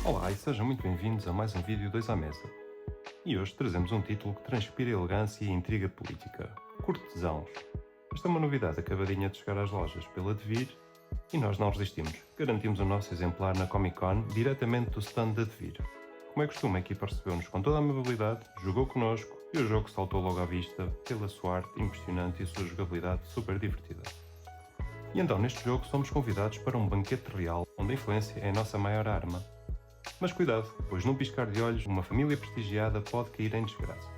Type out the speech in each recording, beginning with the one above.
Olá e sejam muito bem-vindos a mais um vídeo 2 à mesa. E hoje trazemos um título que transpira elegância e intriga política: Cortesãos. Esta é uma novidade acabadinha de chegar às lojas pela Devir e nós não resistimos. Garantimos o nosso exemplar na Comic Con diretamente do stand da Devir. Como é costume, a equipa recebeu-nos com toda a amabilidade, jogou connosco e o jogo saltou logo à vista pela sua arte impressionante e a sua jogabilidade super divertida. E então neste jogo somos convidados para um banquete real onde a influência é a nossa maior arma. Mas cuidado, pois num piscar de olhos uma família prestigiada pode cair em desgraça.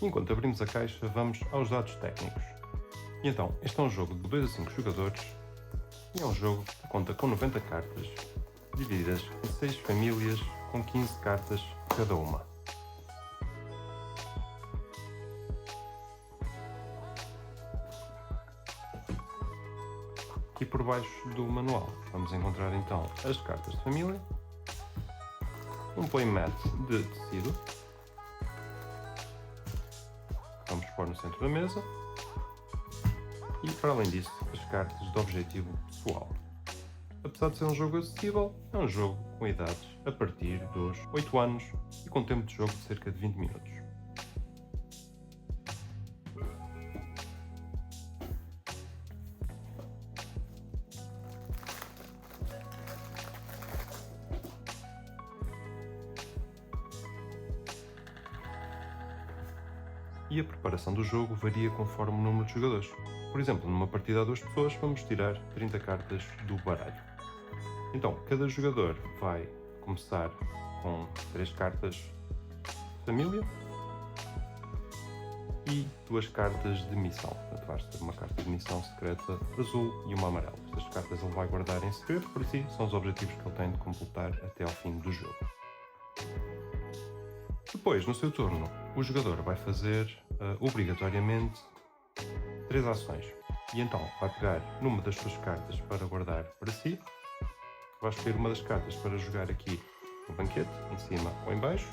Enquanto abrimos a caixa, vamos aos dados técnicos. E então, este é um jogo de 2 a 5 jogadores e é um jogo que conta com 90 cartas, divididas em 6 famílias com 15 cartas cada uma. Aqui por baixo do manual vamos encontrar então as cartas de família, um playmat de tecido, vamos pôr no centro da mesa, e para além disso as cartas de objetivo pessoal. Apesar de ser um jogo acessível, é um jogo com idades a partir dos 8 anos e com tempo de jogo de cerca de 20 minutos. E a preparação do jogo varia conforme o número de jogadores. Por exemplo, numa partida a 2 pessoas vamos tirar 30 cartas do baralho. Então, cada jogador vai começar com 3 cartas de família e 2 cartas de missão. Portanto, vais ter uma carta de missão secreta azul e uma amarela. Estas cartas ele vai guardar em segredo, por si são os objetivos que ele tem de completar até ao fim do jogo. Depois, no seu turno, o jogador vai fazer obrigatoriamente 3 ações. E então vai pegar numa das suas cartas para guardar para si, vai escolher uma das cartas para jogar aqui no banquete, em cima ou em baixo,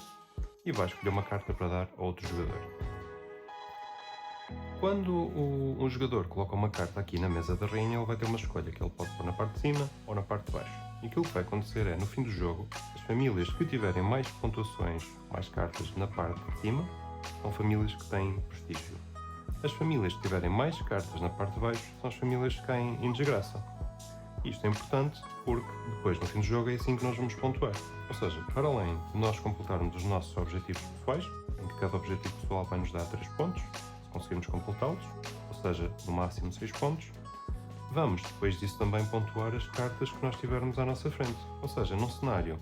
e vai escolher uma carta para dar a outro jogador. Quando um jogador coloca uma carta aqui na mesa da rainha, ele vai ter uma escolha que ele pode pôr na parte de cima ou na parte de baixo. E aquilo que vai acontecer é, no fim do jogo, as famílias que tiverem mais pontuações, mais cartas na parte de cima, são famílias que têm prestígio. As famílias que tiverem mais cartas na parte de baixo são as famílias que caem em desgraça. Isto é importante porque depois, no fim do jogo, é assim que nós vamos pontuar. Ou seja, para além de nós completarmos os nossos objetivos pessoais, em que cada objetivo pessoal vai nos dar 3 pontos, se conseguirmos completá-los, ou seja, no máximo 6 pontos, vamos depois disso também pontuar as cartas que nós tivermos à nossa frente. Ou seja, num cenário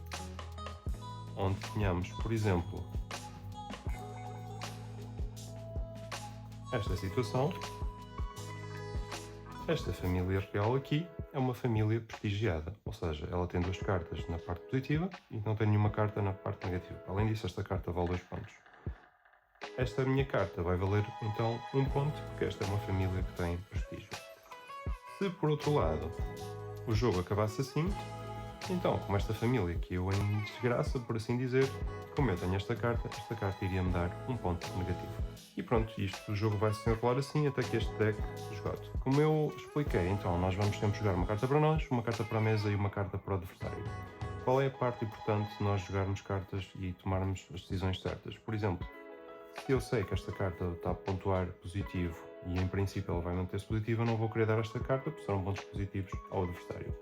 onde tenhamos, por exemplo, esta situação, esta família real aqui é uma família prestigiada, ou seja, ela tem 2 cartas na parte positiva e não tem nenhuma carta na parte negativa. Além disso, esta carta vale 2 pontos. Esta minha carta vai valer então 1 ponto, porque esta é uma família que tem prestígio. Se por outro lado o jogo acabasse assim, então, como esta família que eu em desgraça, por assim dizer, como eu tenho esta carta iria-me dar 1 ponto negativo. E pronto, o jogo vai se enrolar assim até que este deck esgote. Como eu expliquei, então nós vamos sempre jogar uma carta para nós, uma carta para a mesa e uma carta para o adversário. Qual é a parte importante de nós jogarmos cartas e tomarmos as decisões certas? Por exemplo, se eu sei que esta carta está a pontuar positivo e em princípio ela vai manter-se positiva, eu não vou querer dar esta carta porque serão pontos positivos ao adversário.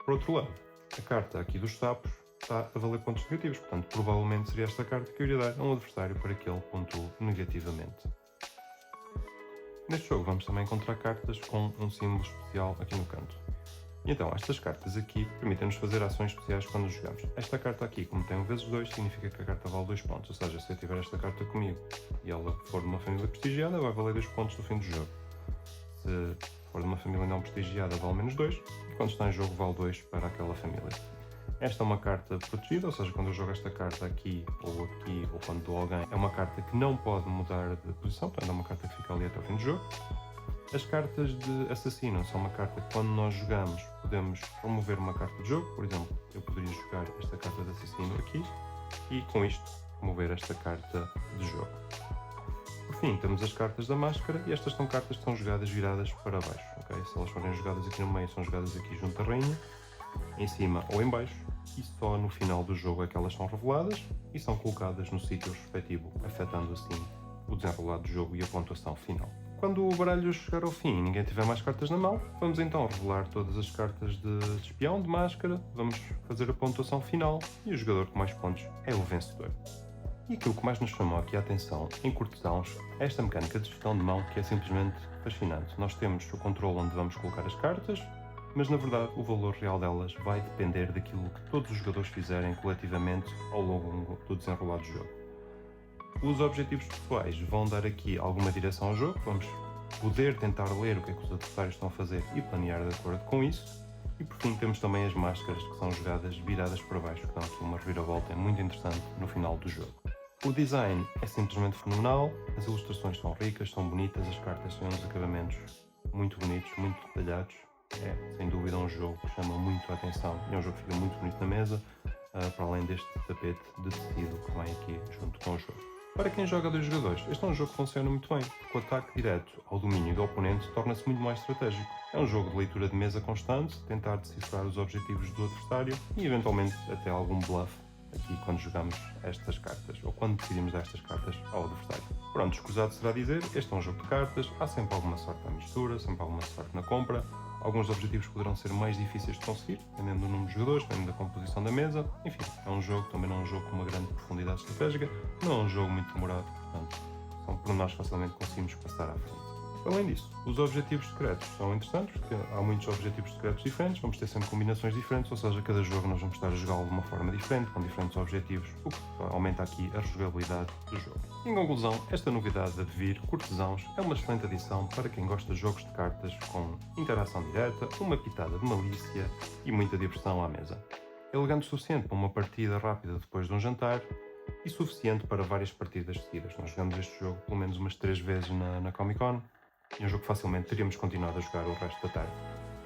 Por outro lado, a carta aqui dos sapos está a valer pontos negativos, portanto provavelmente seria esta carta que eu iria dar a um adversário para que ele pontue negativamente. Neste jogo vamos também encontrar cartas com um símbolo especial aqui no canto. E então, estas cartas aqui permitem-nos fazer ações especiais quando jogamos. Esta carta aqui, como tem um vezes 2, significa que a carta vale 2 pontos. Ou seja, se eu tiver esta carta comigo e ela for de uma família prestigiada, vai valer 2 pontos no fim do jogo. Se for de uma família não prestigiada, vale menos 2. E quando está em jogo, vale 2 para aquela família. Esta é uma carta protegida, ou seja, quando eu jogo esta carta aqui, ou quando dou a alguém, é uma carta que não pode mudar de posição, portanto é uma carta que fica ali até o fim do jogo. As cartas de assassino são uma carta que quando nós jogamos podemos promover uma carta de jogo, por exemplo, eu poderia jogar esta carta de assassino aqui e com isto promover esta carta de jogo. Por fim, temos as cartas da máscara e estas são cartas que são jogadas viradas para baixo, ok? Se elas forem jogadas aqui no meio, são jogadas aqui junto à rainha em cima ou em baixo, e só no final do jogo é que elas são reveladas e são colocadas no sítio respectivo, afetando assim o desenrolar do jogo e a pontuação final. Quando o baralho chegar ao fim e ninguém tiver mais cartas na mão, vamos então revelar todas as cartas de espião, de máscara, vamos fazer a pontuação final e o jogador com mais pontos é o vencedor. E aquilo que mais nos chamou aqui a atenção em Cortesãos é esta mecânica de gestão de mão que é simplesmente fascinante. Nós temos o controle onde vamos colocar as cartas, mas na verdade o valor real delas vai depender daquilo que todos os jogadores fizerem coletivamente ao longo do desenrolar do jogo. Os objetivos pessoais vão dar aqui alguma direção ao jogo, vamos poder tentar ler o que é que os adversários estão a fazer e planear de acordo com isso. E por fim temos também as máscaras que são jogadas viradas para baixo, que dão aqui uma reviravolta muito interessante no final do jogo. O design é simplesmente fenomenal, as ilustrações são ricas, são bonitas, as cartas têm uns acabamentos muito bonitos, muito detalhados. É sem dúvida um jogo que chama muito a atenção e é um jogo que fica muito bonito na mesa, para além deste tapete de tecido que vem aqui junto com o jogo. Para quem joga a 2 jogadores, este é um jogo que funciona muito bem, porque o ataque direto ao domínio do oponente torna-se muito mais estratégico. É um jogo de leitura de mesa constante, tentar decifrar os objetivos do adversário e eventualmente até algum bluff aqui quando jogamos estas cartas, ou quando decidimos dar estas cartas ao adversário. Pronto, escusado será dizer, este é um jogo de cartas, há sempre alguma sorte na mistura, sempre alguma sorte na compra. Alguns objetivos poderão ser mais difíceis de conseguir, dependendo do número de jogadores, dependendo da composição da mesa. Enfim, é um jogo, também não é um jogo com uma grande profundidade estratégica, não é um jogo muito demorado, portanto, são por nós facilmente conseguimos passar à frente. Além disso, os objetivos secretos são interessantes, porque há muitos objetivos secretos diferentes, vamos ter sempre combinações diferentes, ou seja, cada jogo nós vamos estar a jogá-lo de uma forma diferente, com diferentes objetivos, o que aumenta aqui a rejogabilidade do jogo. Em conclusão, esta novidade a vir, Cortesãos, é uma excelente adição para quem gosta de jogos de cartas com interação direta, uma pitada de malícia e muita diversão à mesa. Elegante o suficiente para uma partida rápida depois de um jantar, e suficiente para várias partidas seguidas. Nós jogamos este jogo pelo menos umas 3 vezes na Comic Con, e um jogo que facilmente teríamos continuado a jogar o resto da tarde.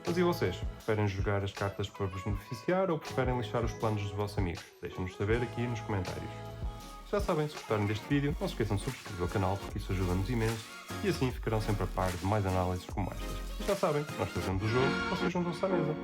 Mas e vocês? Preferem jogar as cartas para vos beneficiar ou preferem lixar os planos dos vossos amigos? Deixem-nos saber aqui nos comentários. Já sabem, se gostarem deste vídeo, não se esqueçam de subscrever o canal porque isso ajuda-nos imenso e assim ficarão sempre a par de mais análises como estas. E já sabem, nós trazemos o jogo, vocês juntam-se à mesa.